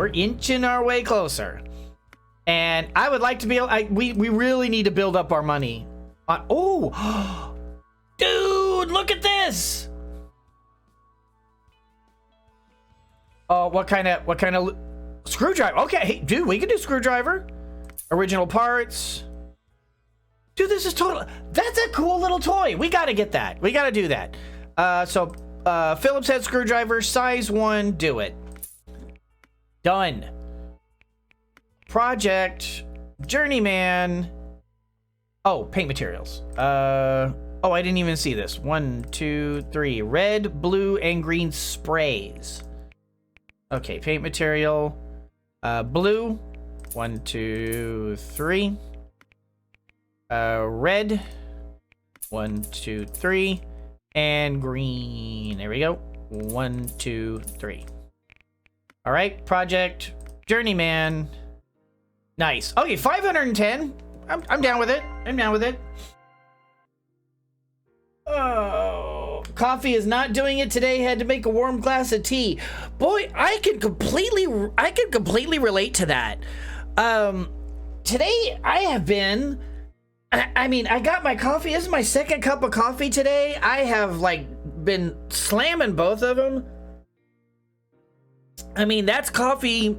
we're inching our way closer. And I would like to be able, we really need to build up our money. Oh, dude, look at this. Oh, what kind of screwdriver? Okay, hey, dude, we can do screwdriver. Original parts. Dude, this is total. That's a cool little toy. We got to get that. We got to do that. So Phillips head screwdriver, size 1, do it. Done. Project, journeyman. Oh, paint materials. Oh, I didn't even see this. 1, 2, 3. Red, blue, and green sprays. Okay, paint material. Blue. 1, 2, 3. Red. 1, 2, 3. And green. There we go. 1, 2, 3. All right, project, journeyman. Nice. Okay, 510. I'm down with it. I'm down with it. Oh, coffee is not doing it today. Had to make a warm glass of tea. Boy, I can completely relate to that. Today I have been. I mean, I got my coffee. This is my second cup of coffee today. I have been slamming both of them. I mean, that's coffee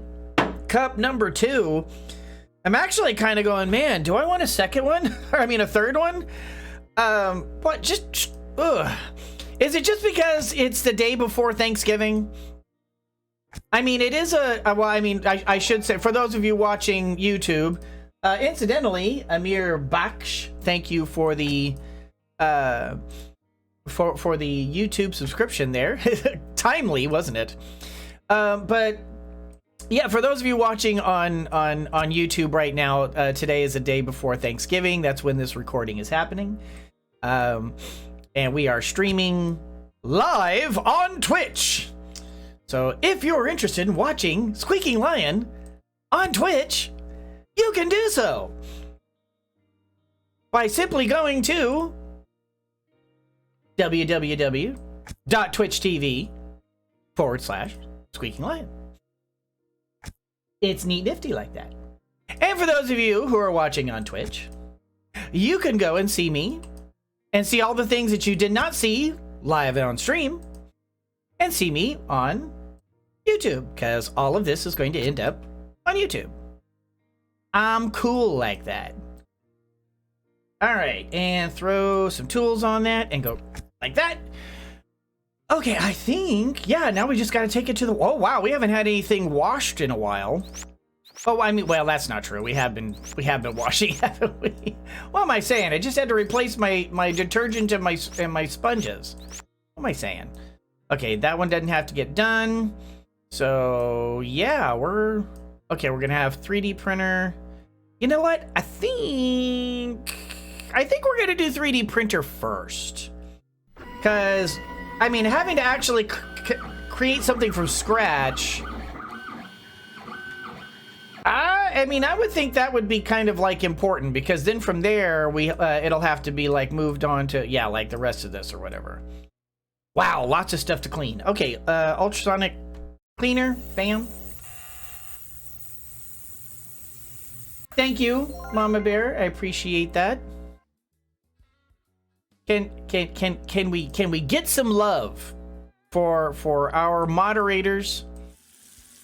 cup number 2. I'm actually kind of going, man, do I want a second one? Or I mean, a third one? What? Just is it just because it's the day before Thanksgiving? I mean, it is well, I mean, I should say, for those of you watching YouTube, incidentally, Amir Baksh, thank you for the for the YouTube subscription there. Timely, wasn't it? But yeah, for those of you watching on YouTube right now, today is the day before Thanksgiving. That's when this recording is happening. And we are streaming live on Twitch. So if you're interested in watching Squeaking Lion on Twitch, you can do so by simply going to www.twitch.tv/Squeaking Lion. It's neat nifty like that. And for those of you who are watching on Twitch, you can go and see me and see all the things that you did not see live on stream and see me on YouTube, because all of this is going to end up on YouTube. I'm cool like that. All right, and throw some tools on that and go like that. Okay, I think, yeah, now we just got to take it to the... Oh, wow, we haven't had anything washed in a while. Oh, I mean, well, that's not true. We have been washing, haven't we? What am I saying? I just had to replace my detergent and my sponges. What am I saying? Okay, that one doesn't have to get done. So, yeah, we're going to have 3D printer. You know what? I think we're going to do 3D printer first. Because... I mean, having to actually create something from scratch, I mean, I would think that would be kind of important, because then from there it'll have to be moved on to, yeah, like the rest of this or whatever. Wow, lots of stuff to clean. Okay, ultrasonic cleaner, bam. Thank you, Mama Bear. I appreciate that. Can we get some love for our moderators?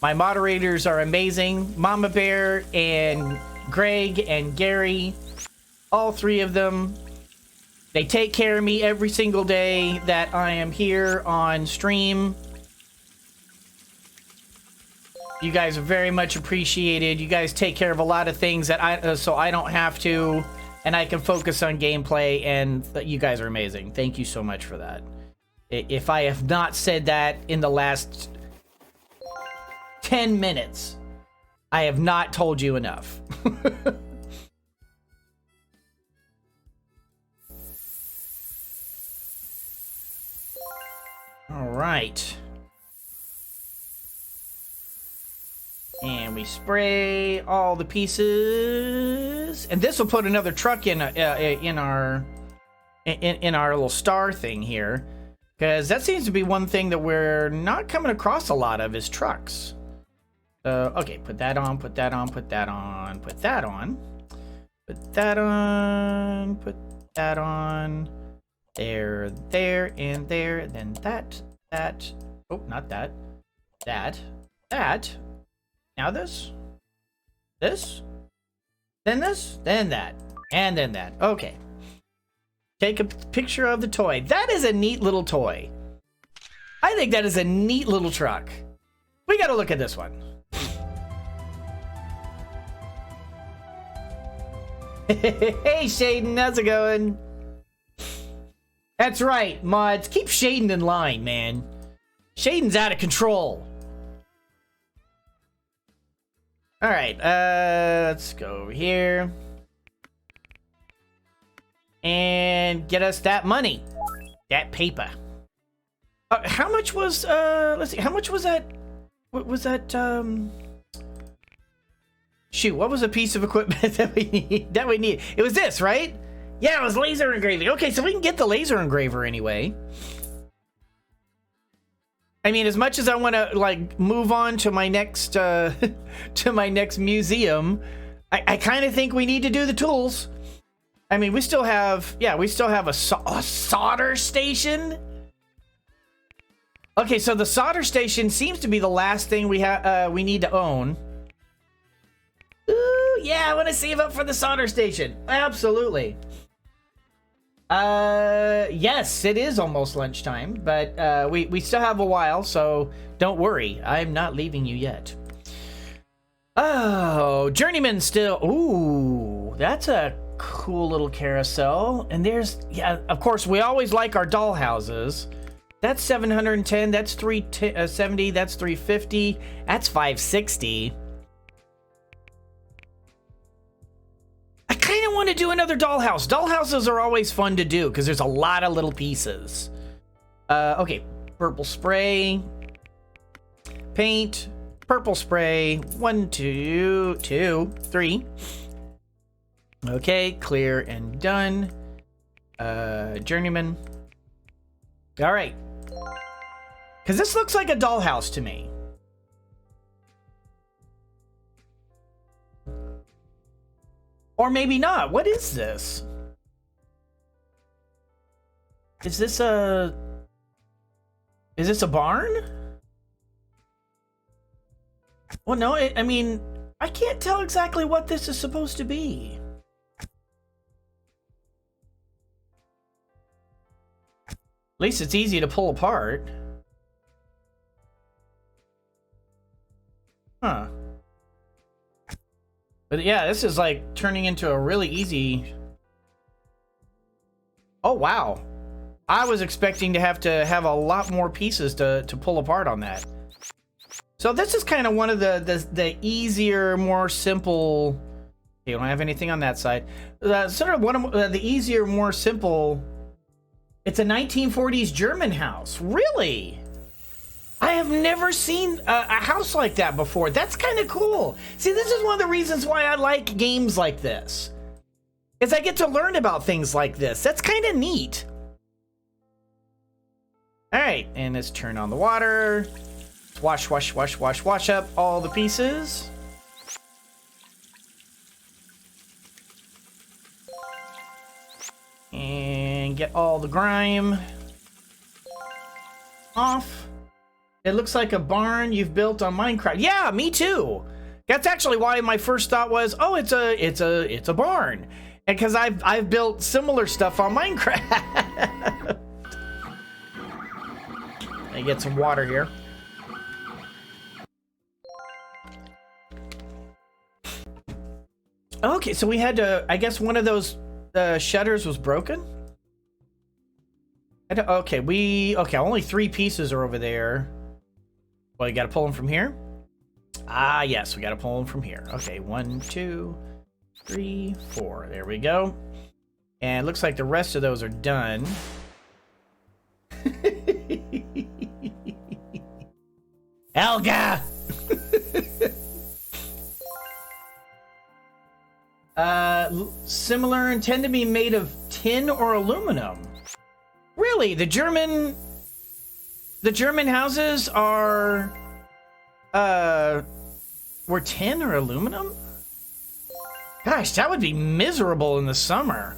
My moderators are amazing. Mama Bear and Greg and Gary, all 3 of them. They take care of me every single day that I am here on stream. You guys are very much appreciated. You guys take care of a lot of things that so I don't have to. And I can focus on gameplay, and you guys are amazing. Thank you so much for that. If I have not said that in the last 10 minutes, I have not told you enough. All right. And we spray all the pieces, and this will put another truck in our little star thing here, because that seems to be one thing that we're not coming across a lot of is trucks. Okay, put that on, put that on, put that on, put that on. Put that on, put that on. There, there, and there, and then that. Oh, not that. That. Now this. Then this, then that, and then that. Okay. Take a picture of the toy. That is a neat little toy. I think that is a neat little truck. We gotta look at this one. Hey, Shaden, how's it going? That's right, mods. Keep Shaden in line, man. Shaden's out of control. All right, let's go over here and get us that money, that paper. How much was let's see, how much was that? What was that? Shoot, what was a piece of equipment that we need? It was this, right? Yeah, it was laser engraving. Okay, so we can get the laser engraver anyway. I mean, as much as I want to like move on to my next to my next museum, I kind of think we need to do the tools. I mean, we still have a solder station. Okay, so the solder station seems to be the last thing we need to own. Ooh, yeah, I want to save up for the solder station. Absolutely. Yes, it is almost lunchtime, but we still have a while, so don't worry. I'm not leaving you yet. Oh, Journeyman still. Ooh, that's a cool little carousel. And there's, yeah, of course, we always like our doll houses. That's 710, that's 370, that's 350, that's 560. I kind of want to do another dollhouse. Dollhouses are always fun to do because there's a lot of little pieces. Okay, purple spray, paint, purple spray, 1, 2, 3. Okay, clear and done. Journeyman. All right. Because this looks like a dollhouse to me. Or maybe not. What is this? Is this a barn? Well, no, I mean, I can't tell exactly what this is supposed to be. At least it's easy to pull apart. Huh. But yeah, this is like turning into a really easy... Oh, wow. I was expecting to have a lot more pieces to pull apart on that. So this is kind of one of the easier, more simple... You don't have anything on that side. Sort of one of the easier, more simple... It's a 1940s German house. Really? I have never seen a house like that before. That's kind of cool. See, this is one of the reasons why I like games like this. Is I get to learn about things like this. That's kind of neat. All right, and let's turn on the water. Wash, wash, wash, wash, wash up all the pieces. And get all the grime off. It looks like a barn you've built on Minecraft. Yeah, me too. That's actually why my first thought was, oh, it's a barn. And because I've built similar stuff on Minecraft. Let me get some water here. Okay, so we had to, I guess one of those shutters was broken. Okay, only 3 pieces are over there. Well, you gotta pull them from here? Ah, yes, we gotta pull them from here. Okay, 1, 2, 3, 4. There we go. And it looks like the rest of those are done. Helga! Similar and tend to be made of tin or aluminum. Really, the German houses are Were tin or aluminum? Gosh, that would be miserable in the summer.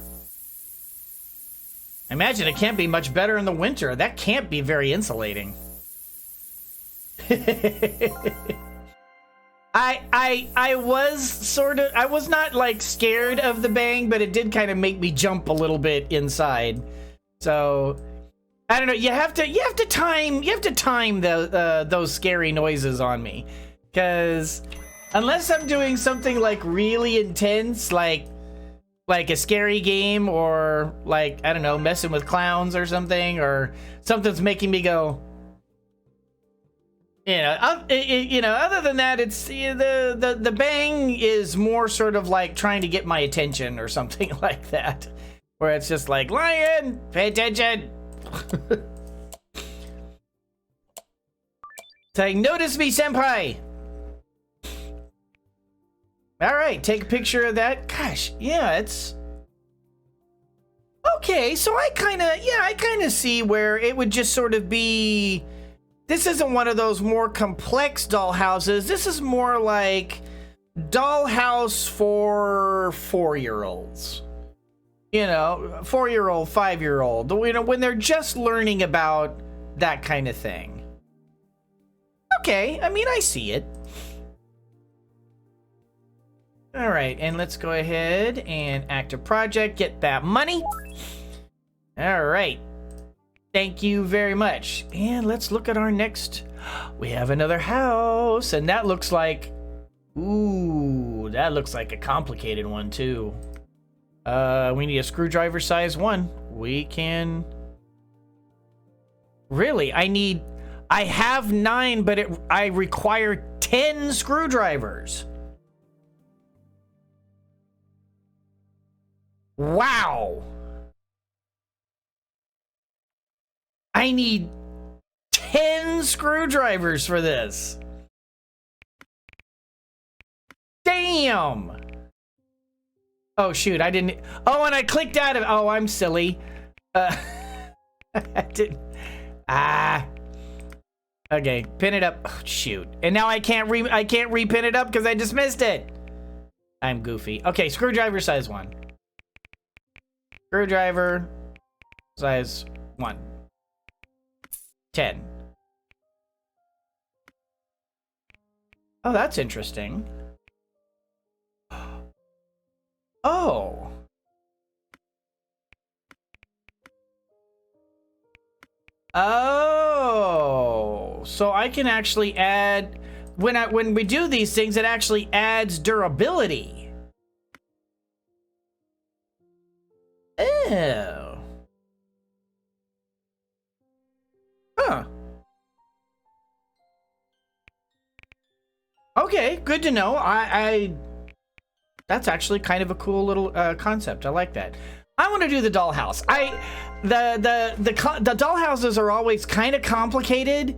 I imagine it can't be much better in the winter. That can't be very insulating. I was not like scared of the bang, but it did kind of make me jump a little bit inside. So I don't know. You have to time those scary noises on me, because unless I'm doing something like really intense, like a scary game, or like, I don't know, messing with clowns or something, or something's making me go, other than that, it's the bang is more sort of like trying to get my attention or something like that, where it's just like, Lion, pay attention. Saying, notice me, senpai. All right, take a picture of that. Gosh, yeah, it's okay. So I kind of see where it would just sort of be. This isn't one of those more complex dollhouses. This is more like dollhouse for 4-year-olds. 4-year-old, 5-year-old. When they're just learning about that kind of thing. Okay, I mean, I see it. All right, and let's go ahead and active project, get that money. All right. Thank you very much. And let's look at our next. We have another house, and that looks like, ooh, that looks like a complicated one too. We need a screwdriver size 1. We can. Really, I have 9, but I require 10 screwdrivers. Wow. I need 10 screwdrivers for this. Damn. Oh, shoot. I didn't. Oh, and I clicked out of. Oh, I'm silly. I didn't. Okay, pin it up. Oh, shoot. And now I can't repin it up because I just missed it. I'm goofy. Okay, screwdriver size 1. Screwdriver size 1. 10. Oh, that's interesting. Oh. Oh. So I can actually add, when we do these things, it actually adds durability. Oh. Huh. Okay, good to know. That's actually kind of a cool little concept. I like that. I want to do the dollhouse. The dollhouses are always kind of complicated,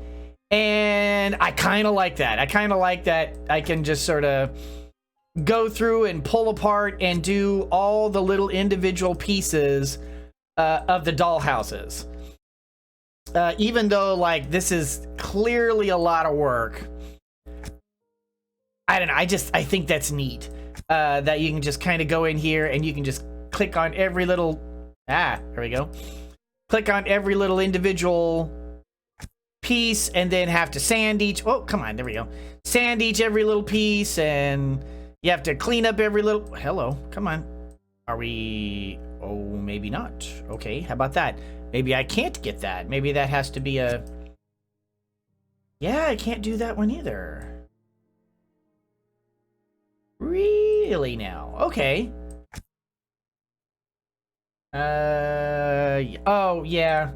and I kind of like that. I kind of like that I can just sort of go through and pull apart and do all the little individual pieces of the dollhouses. Even though, like, this is clearly a lot of work. I don't know. I think that's neat. That you can just kind of go in here and you can just click on every little. There we go. Click on every little individual piece and then have to sand each. Oh, come on. There we go. Sand every little piece, and you have to clean up every little. Hello. Come on. Are we? Oh, maybe not. Okay. How about that? Maybe I can't get that. Maybe that has to be a. Yeah, I can't do that one either. Really now? Okay. Oh yeah.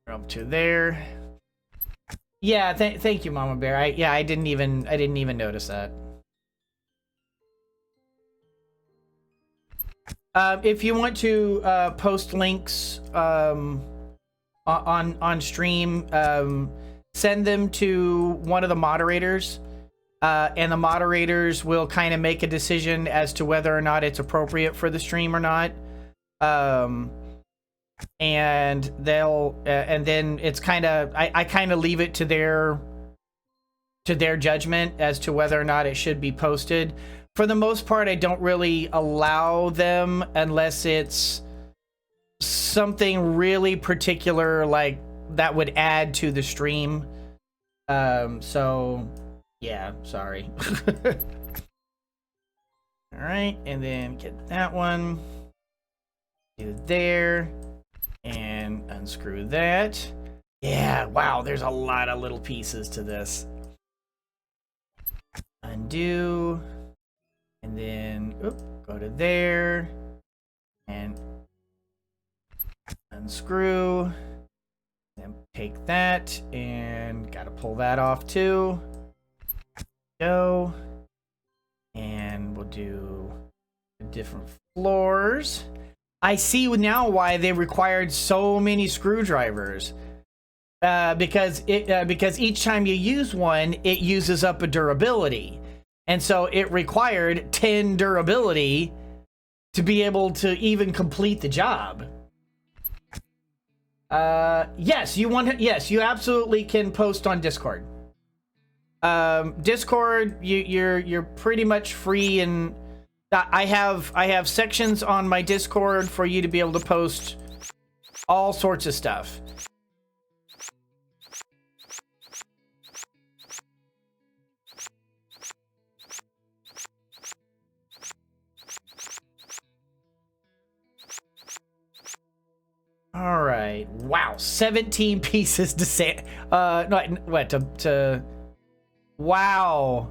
Up to there. Yeah. Thank you, Mama Bear. I didn't even notice that. If you want to post links on stream, send them to one of the moderators, and the moderators will kind of make a decision as to whether or not it's appropriate for the stream or not. And they'll and then it's kind of I kind of leave it to their to their judgment as to whether or not it should be posted. For the most part, I don't really allow them unless it's something really particular, like that would add to the stream. So yeah, sorry. All right, and then get that one, do there, and unscrew that. Yeah, wow, there's a lot of little pieces to this. Undo, and then go to there, and unscrew, then take that, and gotta pull that off too. Go. And we'll do different floors. I see now why they required so many screwdrivers. Because each time you use one, it uses up a durability. And so it required 10 durability to be able to even complete the job. Yes, you absolutely can post on Discord. Discord, you're pretty much free, and I have sections on my Discord for you to be able to post all sorts of stuff. All right. Wow, 17 pieces to say. Wow.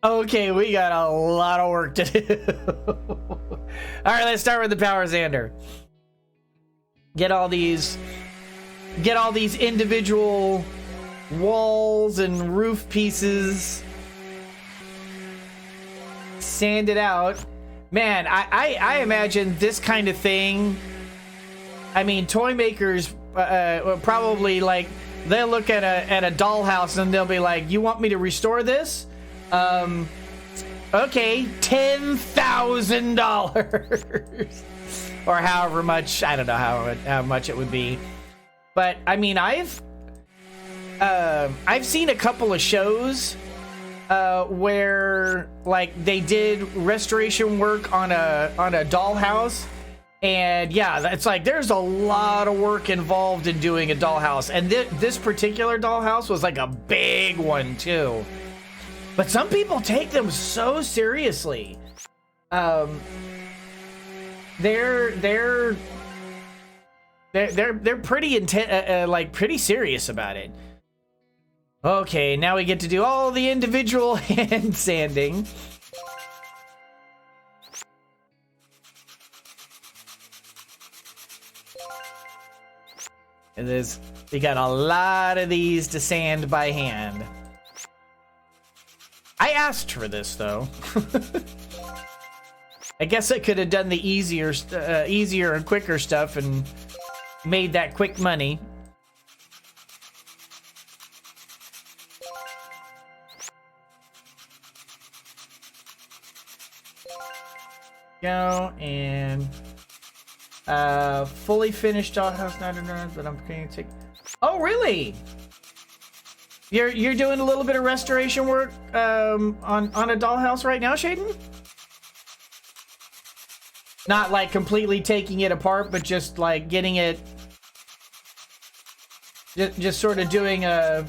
Okay, we got a lot of work to do. All right, let's start with the power sander. Get all these individual walls and roof pieces sanded out. Man, I imagine this kind of thing. I mean, toy makers probably, like, they'll look at a dollhouse and they'll be like, "You want me to restore this? Okay, $10,000 or however much. I don't know how much it would be." But I mean, I've seen a couple of shows where, like, they did restoration work on a dollhouse. And yeah, it's like there's a lot of work involved in doing a dollhouse. And this particular dollhouse was like a big one too. But some people take them so seriously. They're pretty like pretty serious about it. Okay, now we get to do all the individual hand sanding. And we got a lot of these to sand by hand. I asked for this though. I guess I could have done the easier and quicker stuff and made that quick money. Go and fully finished dollhouse, not enough, but I'm going to take. Oh, really? You're doing a little bit of restoration work on a dollhouse right now, Shaden? Not like completely taking it apart, but just like getting it, just sort of doing a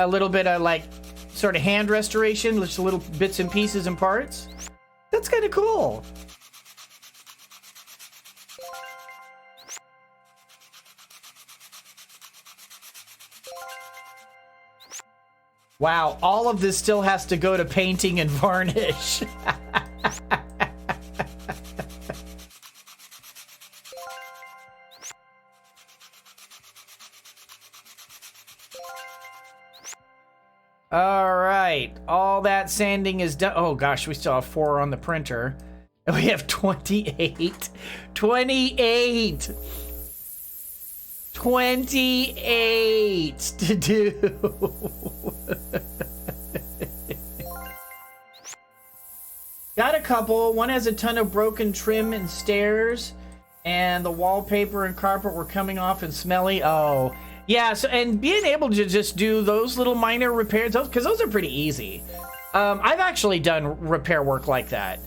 little bit of like sort of hand restoration, just little bits and pieces and parts. That's kind of cool. Wow, all of this still has to go to painting and varnish. All right, all that sanding is done. Oh gosh, we still have 4 on the printer. And we have 28. 28 to do. Got a couple. One has a ton of broken trim and stairs, and the wallpaper and carpet were coming off and smelly. Oh, Yeah, so, and being able to just do those little minor repairs, because those are pretty easy. I've actually done repair work like that.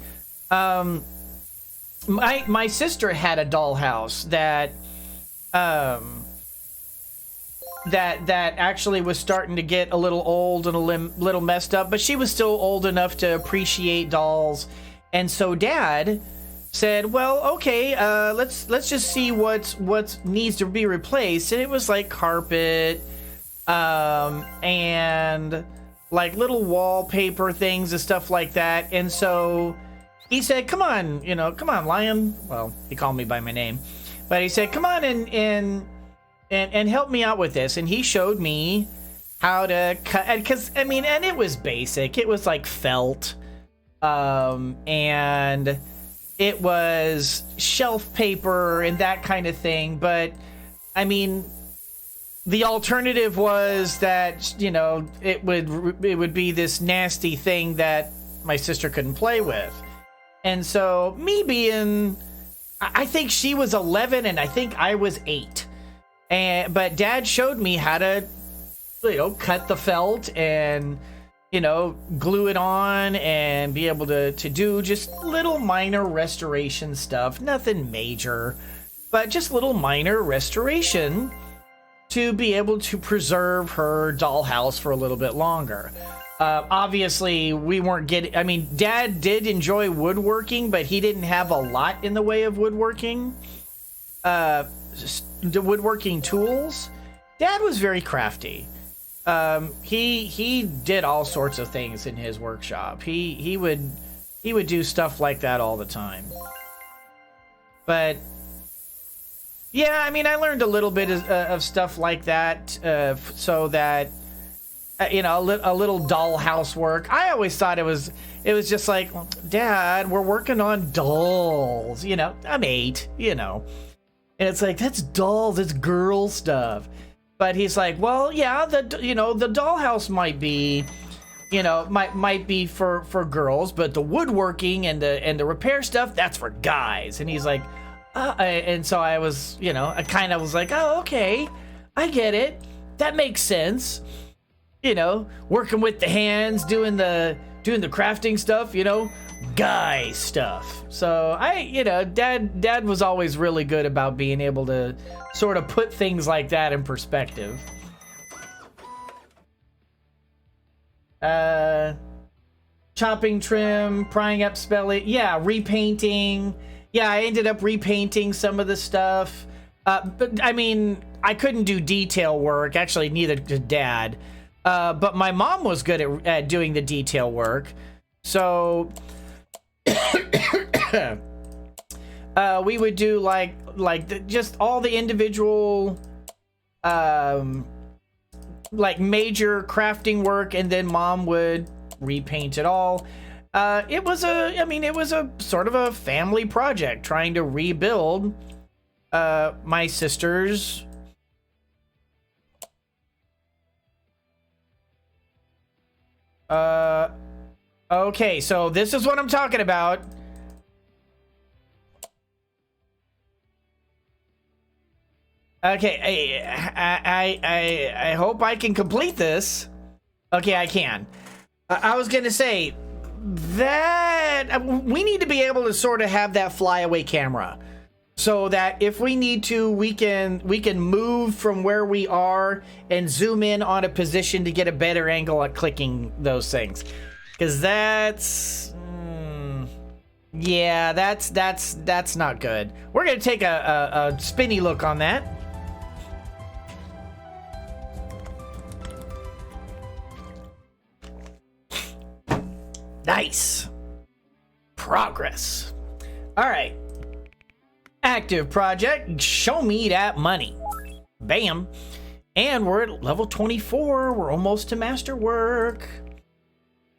My sister had a dollhouse that that actually was starting to get a little old and a little messed up, but she was still old enough to appreciate dolls. And so Dad said, well, okay, let's just see what needs to be replaced. And it was like carpet, and like little wallpaper things and stuff like that. And so he said, come on, come on, Lion. Well, he called me by my name, but he said, come on and help me out with this. And he showed me how to cut, because I mean, and it was basic. It was like felt, and it was shelf paper and that kind of thing. But I mean, the alternative was that, it would be this nasty thing that my sister couldn't play with. And so me being, I think she was 11 and I think I was 8. But Dad showed me how to, cut the felt and, glue it on and be able to do just little minor restoration stuff. Nothing major, but just little minor restoration to be able to preserve her dollhouse for a little bit longer. Obviously, we weren't getting... I mean, Dad did enjoy woodworking, but he didn't have a lot in the way of woodworking. The woodworking tools. Dad was very crafty. He did all sorts of things in his workshop. He would do stuff like that all the time. But yeah, I mean, I learned a little bit of stuff like that, so that a little dollhouse work. I always thought it was just like, Dad, we're working on dolls. I'm 8. And it's like, that's dolls, it's girl stuff. But he's like, well, yeah, the dollhouse might be, might be for girls, but the woodworking and the repair stuff, that's for guys. And he's like, and so I was, I kind of was like, oh, okay, I get it. That makes sense. Working with the hands, doing the crafting stuff, guy stuff. So Dad was always really good about being able to sort of put things like that in perspective. Chopping, trim, prying up, spelling, yeah, repainting. Yeah, I ended up repainting some of the stuff. But I mean, I couldn't do detail work. Actually, neither did Dad. But my mom was good at doing the detail work. So we would do just all the individual major crafting work, and then Mom would repaint it all. It was a sort of a family project trying to rebuild my sister's okay, so this is what I'm talking about. Okay, I hope I can complete this. Okay, I can. I was gonna say that we need to be able to sort of have that flyaway camera, so that if we need to, we can move from where we are and zoom in on a position to get a better angle at clicking those things. Because that's yeah, that's not good. We're gonna take a spinny look on that. Nice progress. All right, active project. Show me that money. Bam. And we're at level 24. We're almost to masterwork.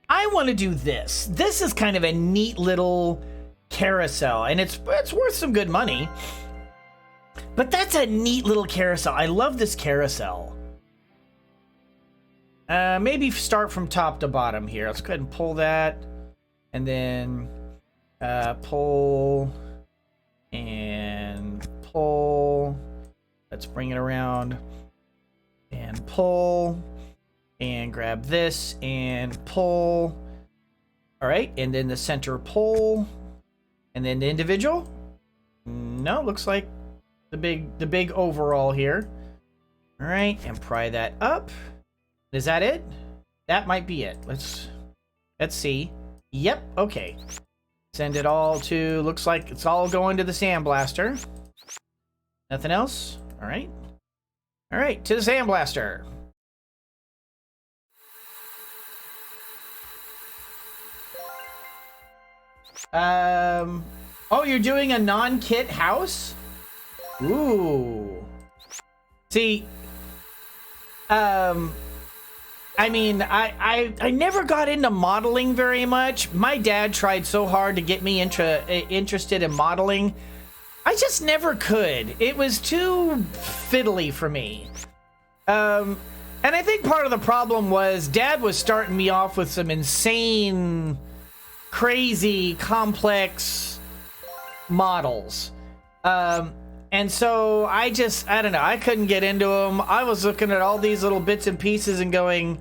I want to do this. This is kind of a neat little carousel, and it's worth some good money. But that's a neat little carousel. I love this carousel. Maybe start from top to bottom here. Let's go ahead and pull that, and then pull and pull. Let's bring it around. and pull, and grab this and pull. All right, and then the center pull, and then the individual. No, looks like the big overall here. All right, and pry that up. Is that it? That might be it. Let's see. Yep, okay. Send it all to, looks like it's all going to the sandblaster. Nothing else? All right. All right, to the sandblaster. Oh, you're doing a non-kit house? Ooh. See, I mean, I never got into modeling very much. My dad tried so hard to get me interested in modeling. I just never could. It was too fiddly for me. And I think part of the problem was Dad was starting me off with some insane, crazy, complex models. And so I don't know, I couldn't get into them. I was looking at all these little bits and pieces and going,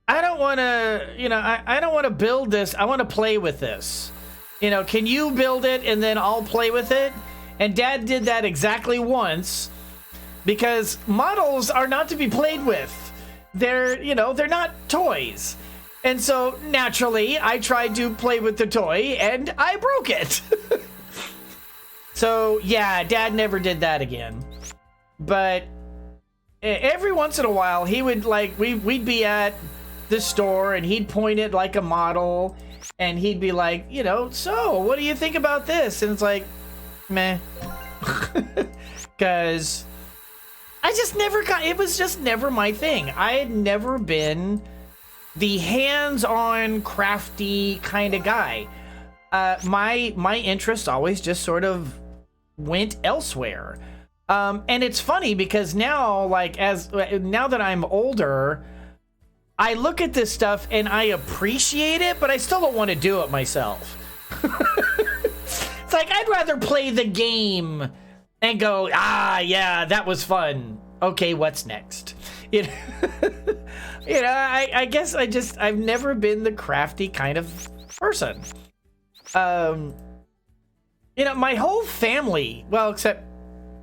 I don't want to, you know, I don't want to build this. I want to play with this. You know, can you build it and then I'll play with it? And Dad did that exactly once because models are not to be played with. They're, you know, they're not toys. And so naturally I tried to play with the toy and I broke it. So yeah, Dad never did that again. But every once in a while he would like, we'd be at the store and he'd point it like a model and he'd be like, you know, so what do you think about this? And it's like, meh. Because I just never got, it was just never my thing. I had never been the hands-on crafty kind of guy. My interest always just sort of went elsewhere. And it's funny because now, like, now that I'm older, I look at this stuff and I appreciate it, but I still don't want to do it myself. It's like, I'd rather play the game and go, ah, yeah, that was fun. Okay, what's next? You know, you know, I guess I've never been the crafty kind of person. You know, my whole family, well, except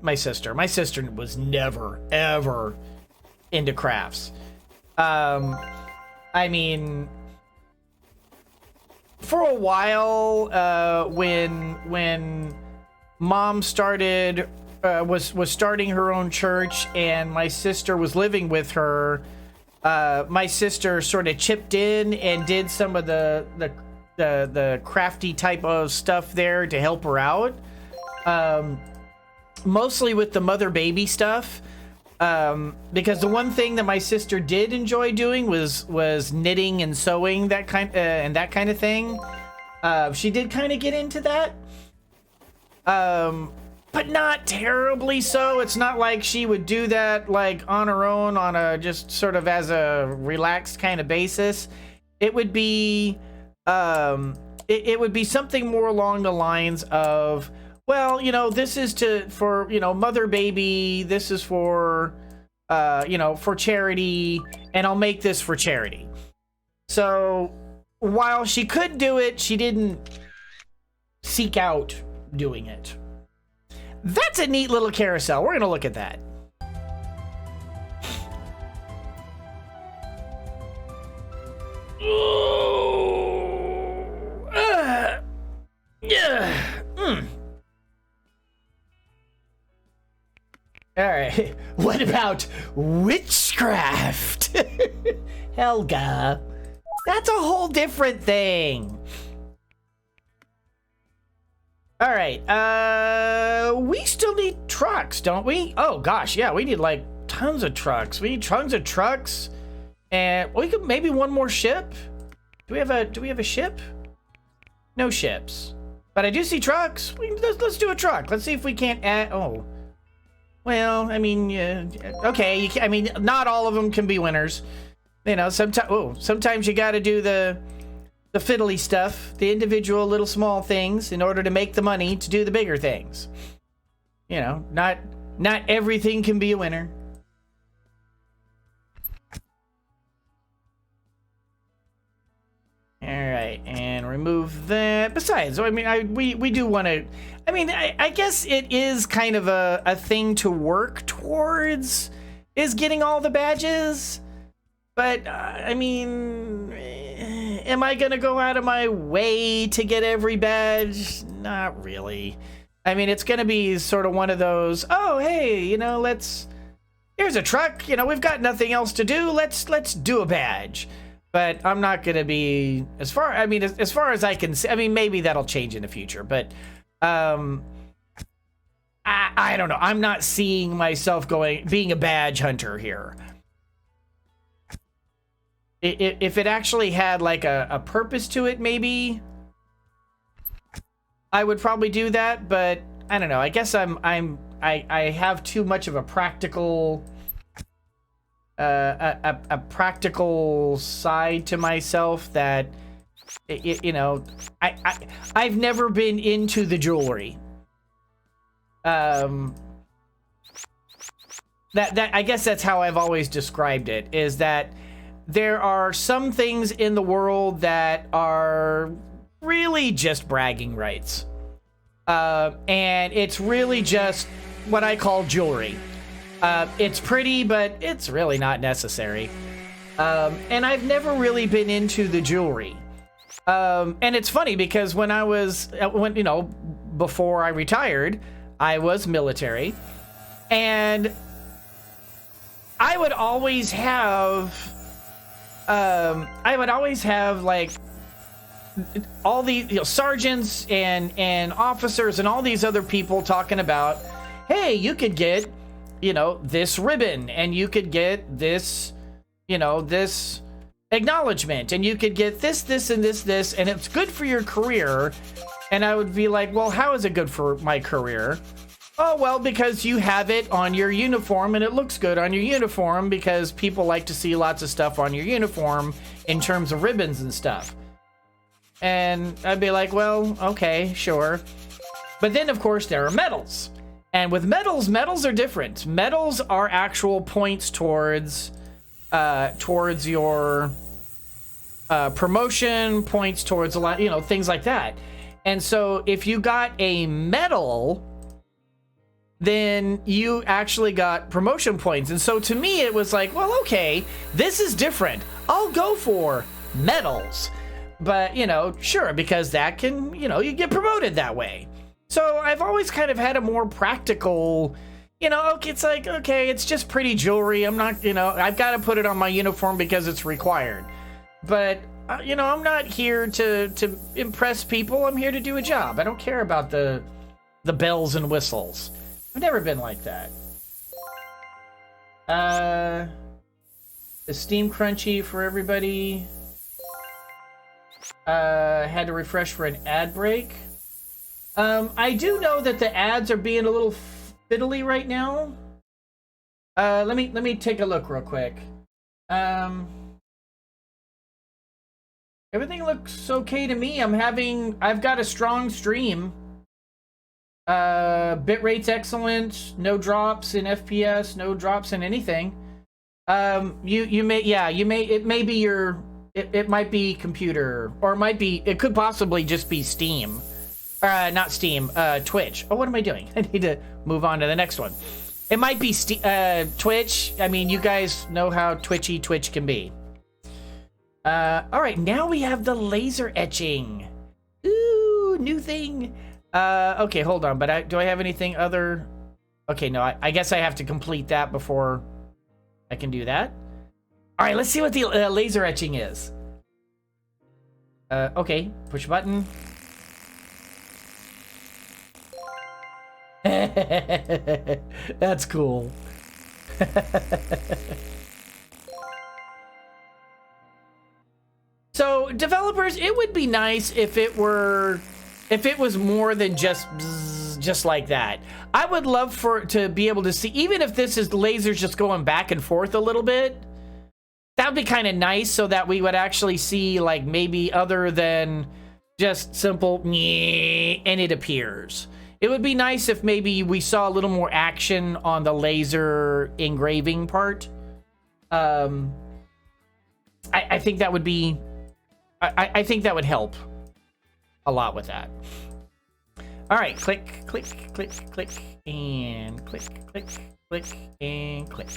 my sister. My sister was never, ever into crafts. I mean, for a while, when Mom started, was starting her own church and my sister was living with her, my sister sort of chipped in and did some of the crafty type of stuff there to help her out. Mostly with the mother baby stuff. Because the one thing that my sister did enjoy doing was knitting and sewing, that kind of thing. She did kind of get into that. But not terribly so. It's not like she would do that like on her own on a just sort of as a relaxed kind of basis. It would be it would be something more along the lines of, well, you know, this is for, you know, mother baby, this is for, you know, for charity, and I'll make this for charity. So while she could do it, she didn't seek out doing it. That's a neat little carousel. We're going to look at that. All right. What about witchcraft? Helga. That's a whole different thing. All right. We still need trucks, don't we? Oh gosh, yeah, we need like tons of trucks. We need tons of trucks. And we could maybe one more ship. Do we have a ship? No ships. But I do see trucks. Let's do a truck. Let's see if we can't add. Oh, well, I mean, okay. I mean, not all of them can be winners. You know, sometimes you got to do the fiddly stuff, the individual little small things, in order to make the money to do the bigger things. You know, not everything can be a winner. All right, and remove that. Besides, I mean, we do want to. I mean, I guess it is kind of a thing to work towards, is getting all the badges. But I mean, am I gonna go out of my way to get every badge? Not really. I mean, it's gonna be sort of one of those. Oh, hey, you know, here's a truck. You know, we've got nothing else to do. Let's do a badge. But I'm not going to be, as far as I can see, I mean, maybe that'll change in the future, but I don't know. I'm not seeing myself being a badge hunter here. If it actually had like a purpose to it, maybe I would probably do that, but I don't know. I guess I have too much of a practical a practical side to myself that you know, I've never been into the jewelry. That I guess that's how I've always described it, is that there are some things in the world that are really just bragging rights. And it's really just what I call jewelry. It's pretty, but it's really not necessary. And I've never really been into the jewelry. And it's funny because when you know, before I retired, I was military, and I would always have like all these, you know, sergeants and officers and all these other people talking about, hey, you could get, you know, this ribbon, and you could get this, you know, this acknowledgement, and you could get this, and this, and it's good for your career. And I would be like, well, how is it good for my career? Oh, well, because you have it on your uniform, and it looks good on your uniform, because people like to see lots of stuff on your uniform in terms of ribbons and stuff. And I'd be like, well, okay, sure. But then, of course, there are medals. And with medals are different. Medals are actual points towards your promotion, points towards a lot, you know, things like that. And so if you got a medal, then you actually got promotion points. And so to me, it was like, well, okay, this is different. I'll go for medals. But, you know, sure, because that can, you know, you get promoted that way. So I've always kind of had a more practical, you know, okay, it's like, okay, it's just pretty jewelry. I'm not, you know, I've got to put it on my uniform because it's required. But, you know, I'm not here to impress people. I'm here to do a job. I don't care about the bells and whistles. I've never been like that. Esteem Crunchy for everybody. Had to refresh for an ad break. I do know that the ads are being a little fiddly right now. Let me take a look real quick. Everything looks okay to me. I've got a strong stream. Bitrate's excellent. No drops in FPS. No drops in anything. It might be computer, or it could possibly just be Steam. Not Steam, Twitch. Oh, what am I doing? I need to move on to the next one. It might be Twitch. I mean, you guys know how twitchy Twitch can be. All right, now we have the laser etching. Ooh, new thing. Okay, hold on, but do I have anything other? Okay, no, I guess I have to complete that before I can do that. All right, let's see what the laser etching is. Okay, push button. That's cool. So, developers, it would be nice if it was more than just like that. I would love to be able to see, even if this is lasers just going back and forth a little bit. That would be kind of nice, so that we would actually see, like, maybe other than just simple and it appears. It would be nice if maybe we saw a little more action on the laser engraving part. I think that would be I think that would help a lot with that. All right, click, click, click, click, and click, click, click, and click.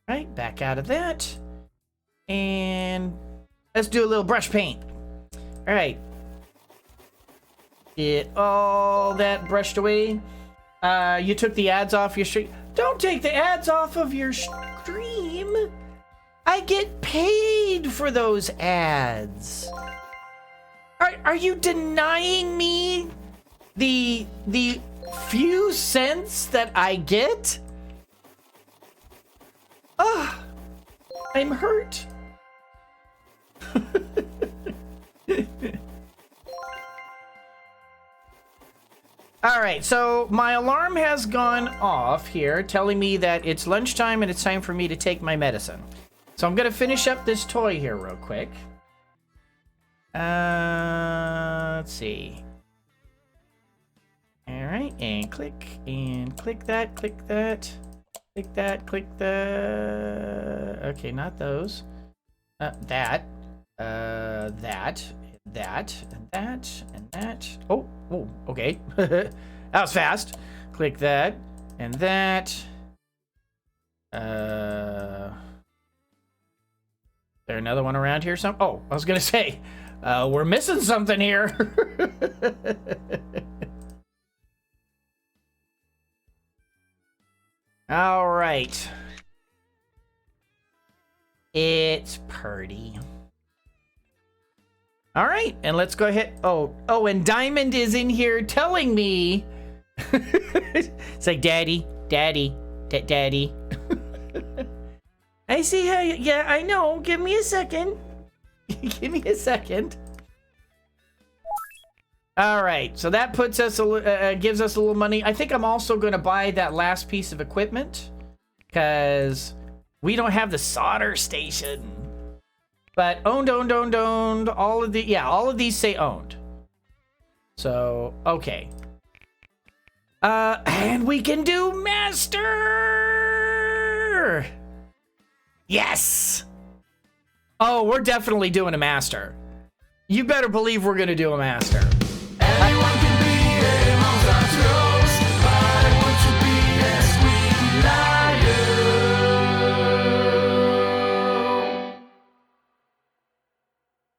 All right, back out of that. And let's do a little brush paint. All right. Get all that brushed away. You took the ads off your stream. Don't take the ads off of your stream. I get paid for those ads. Are you denying me the few cents that I get? Ah, I'm hurt. All right, so my alarm has gone off here, telling me that it's lunchtime and it's time for me to take my medicine. So I'm gonna finish up this toy here real quick. Let's see. All right, and click that, click that, click that, click that. Okay, not those. That, and that, and that. Oh, okay. That was fast. Click that, and that. Is there another one around here? Oh, I was gonna say, we're missing something here. All right. It's pretty. All right, and let's go ahead. Oh, and Diamond is in here telling me. It's like, Daddy. I see how you, yeah, I know. Give me a second. Give me a second. All right, so that puts us gives us a little money. I think I'm also going to buy that last piece of equipment because we don't have the solder station. But owned. All of these say owned. So okay. And we can do master. Yes. Oh, we're definitely doing a master. You better believe we're gonna do a master.